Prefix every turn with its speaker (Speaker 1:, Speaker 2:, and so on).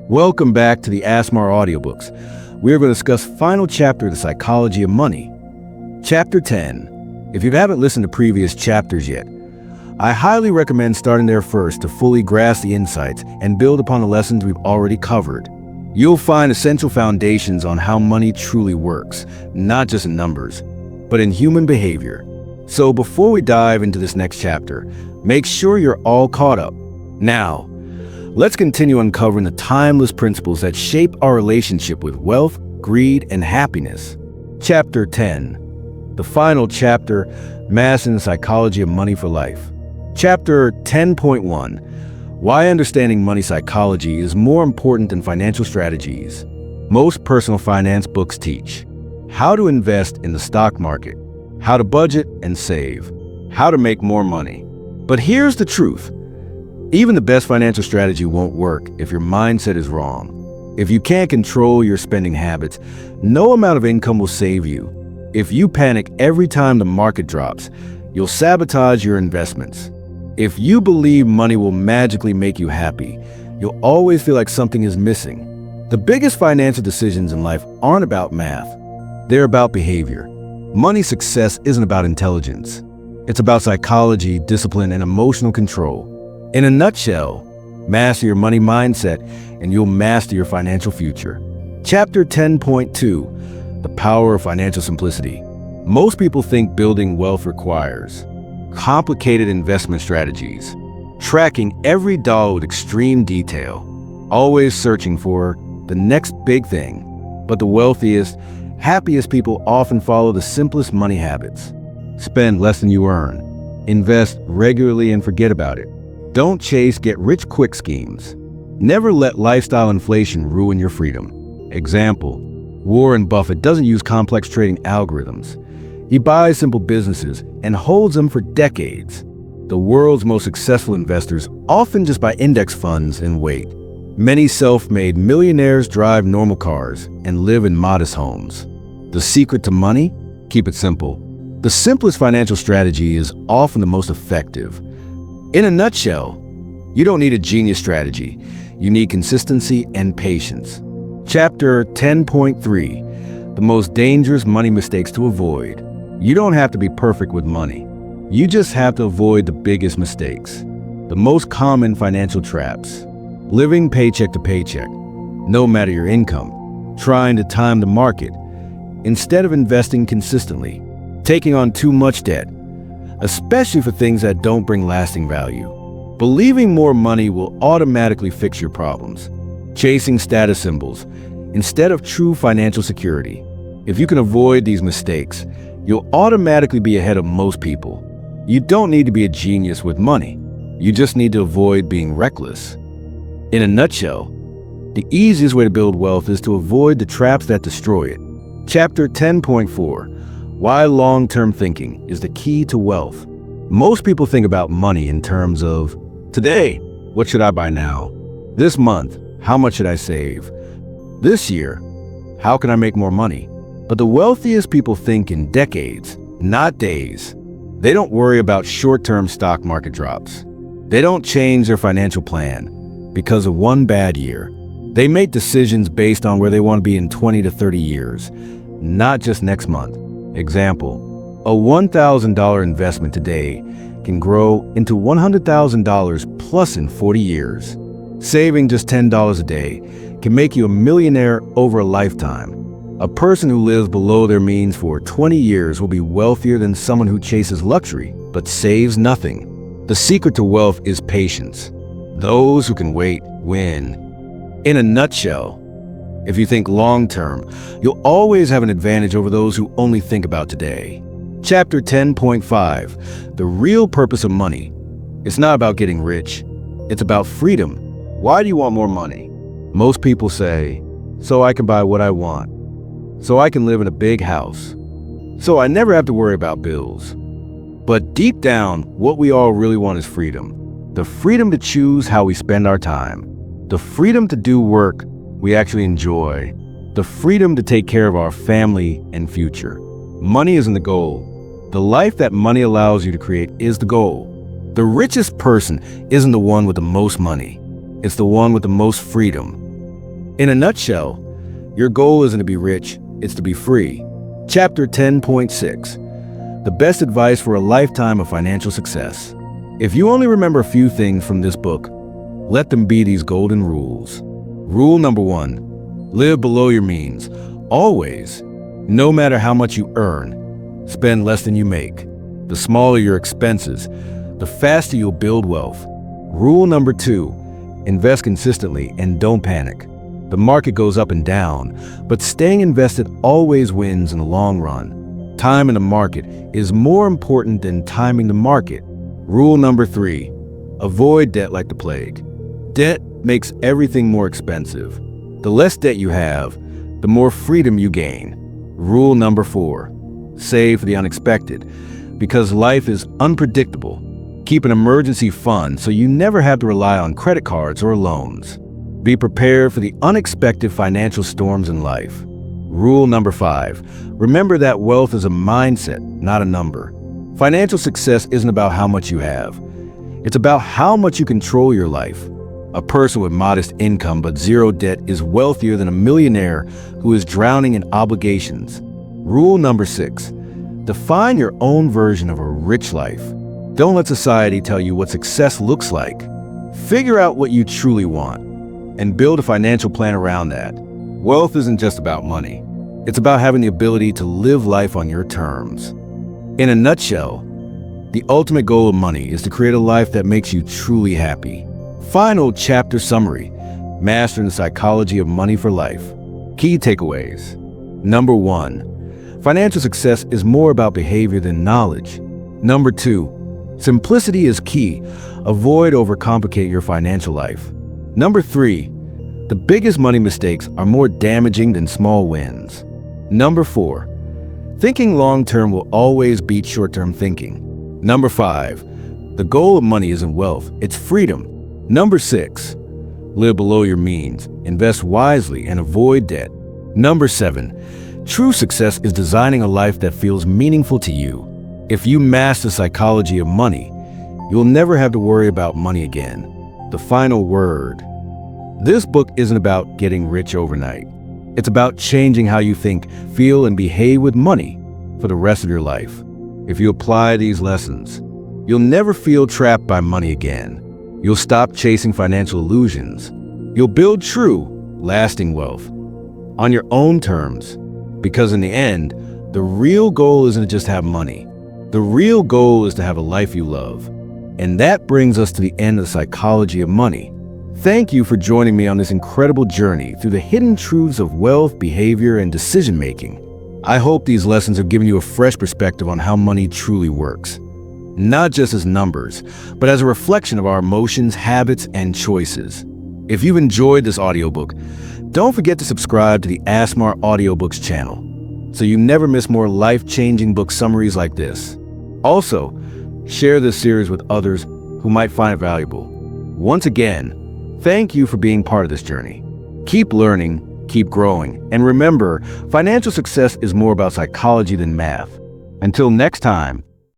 Speaker 1: Welcome back to the ASMR Audiobooks. We are going to discuss final chapter of the psychology of money. Chapter 10. If you haven't listened to previous chapters yet, I highly recommend starting there first to fully grasp the insights and build upon the lessons we've already covered. You'll find essential foundations on how money truly works, not just in numbers, but in human behavior. So before we dive into this next chapter, make sure you're all caught up. Now, let's continue uncovering the timeless principles that shape our relationship with wealth, greed, and happiness. Chapter 10. The final chapter, Mastering the Psychology of Money for Life. Chapter 10.1. Why understanding money psychology is more important than financial strategies. Most personal finance books teach how to invest in the stock market, how to budget and save, how to make more money. But here's the truth. Even the best financial strategy won't work if your mindset is wrong. If you can't control your spending habits, no amount of income will save you. If you panic every time the market drops, you'll sabotage your investments. If you believe money will magically make you happy, you'll always feel like something is missing. The biggest financial decisions in life aren't about math. They're about behavior. Money success isn't about intelligence. It's about psychology, discipline, and emotional control. In a nutshell, master your money mindset and you'll master your financial future. Chapter 10.2. The Power of Financial Simplicity. Most people think building wealth requires complicated investment strategies, tracking every dollar with extreme detail, always searching for the next big thing. But the wealthiest, happiest people often follow the simplest money habits. Spend less than you earn. Invest regularly and forget about it. Don't chase get-rich-quick schemes. Never let lifestyle inflation ruin your freedom. Example, Warren Buffett doesn't use complex trading algorithms. He buys simple businesses and holds them for decades. The world's most successful investors often just buy index funds and wait. Many self-made millionaires drive normal cars and live in modest homes. The secret to money? Keep it simple. The simplest financial strategy is often the most effective. In a nutshell, you don't need a genius strategy. You need consistency and patience. Chapter 10.3. The most dangerous money mistakes to avoid. You don't have to be perfect with money. You just have to avoid the biggest mistakes. The most common financial traps. Living paycheck to paycheck, no matter your income. Trying to time the market instead of investing consistently. Taking on too much debt, especially for things that don't bring lasting value. Believing more money will automatically fix your problems. Chasing status symbols instead of true financial security. If you can avoid these mistakes, you'll automatically be ahead of most people. You don't need to be a genius with money. You just need to avoid being reckless. In a nutshell, the easiest way to build wealth is to avoid the traps that destroy it. Chapter 10.4. Why long-term thinking is the key to wealth. Most people think about money in terms of, today, what should I buy now? This month, how much should I save? This year, how can I make more money? But the wealthiest people think in decades, not days. They don't worry about short-term stock market drops. They don't change their financial plan because of one bad year. They make decisions based on where they want to be in 20 to 30 years, not just next month. Example, a $1,000 investment today can grow into $100,000 plus in 40 years. Saving just $10 a day can make you a millionaire over a lifetime. A person who lives below their means for 20 years will be wealthier than someone who chases luxury but saves nothing. The secret to wealth is patience. Those who can wait win. In a nutshell, if you think long-term, you'll always have an advantage over those who only think about today. Chapter 10.5. The real purpose of money. It's not about getting rich. It's about freedom. Why do you want more money? Most people say, so I can buy what I want. So I can live in a big house. So I never have to worry about bills. But deep down, what we all really want is freedom. The freedom to choose how we spend our time. The freedom to do work we actually enjoy. The freedom to take care of our family and future. Money isn't the goal. The life that money allows you to create is the goal. The richest person isn't the one with the most money. It's the one with the most freedom. In a nutshell, your goal isn't to be rich, it's to be free. Chapter 10.6. The best advice for a lifetime of financial success. If you only remember a few things from this book, let them be these golden rules. Rule number 1, live below your means. Always, no matter how much you earn, spend less than you make. The smaller your expenses, the faster you'll build wealth. Rule number 2, invest consistently and don't panic. The market goes up and down, but staying invested always wins in the long run. Time in the market is more important than timing the market. Rule number 3, avoid debt like the plague. Debt makes everything more expensive. The less debt you have, the more freedom you gain. Rule number 4, save for the unexpected. Because life is unpredictable, keep an emergency fund so you never have to rely on credit cards or loans. Be prepared for the unexpected financial storms in life. Rule number 5, remember that wealth is a mindset, not a number. Financial success isn't about how much you have. It's about how much you control your life. A person with modest income but zero debt is wealthier than a millionaire who is drowning in obligations. Rule number 6, define your own version of a rich life. Don't let society tell you what success looks like. Figure out what you truly want and build a financial plan around that. Wealth isn't just about money. It's about having the ability to live life on your terms. In a nutshell, the ultimate goal of money is to create a life that makes you truly happy. Final chapter summary, mastering the psychology of money for life. Key takeaways. Number 1, financial success is more about behavior than knowledge. Number 2, simplicity is key. Avoid overcomplicate your financial life. Number 3, the biggest money mistakes are more damaging than small wins. Number 4, thinking long-term will always beat short-term thinking. Number 5, the goal of money isn't wealth, it's freedom. Number 6, live below your means, invest wisely, and avoid debt. Number 7, true success is designing a life that feels meaningful to you. If you master the psychology of money, you'll never have to worry about money again. The final word. This book isn't about getting rich overnight. It's about changing how you think, feel, and behave with money for the rest of your life. If you apply these lessons, you'll never feel trapped by money again. You'll stop chasing financial illusions. You'll build true, lasting wealth on your own terms. Because in the end, the real goal isn't to just have money. The real goal is to have a life you love. And that brings us to the end of the psychology of money. Thank you for joining me on this incredible journey through the hidden truths of wealth, behavior, and decision-making. I hope these lessons have given you a fresh perspective on how money truly works. Not just as numbers, but as a reflection of our emotions, habits, and choices. If you've enjoyed this audiobook, don't forget to subscribe to the AskMar Audiobooks channel so you never miss more life-changing book summaries like this. Also, share this series with others who might find it valuable. Once again, thank you for being part of this journey. Keep learning, keep growing, and remember, financial success is more about psychology than math. Until next time,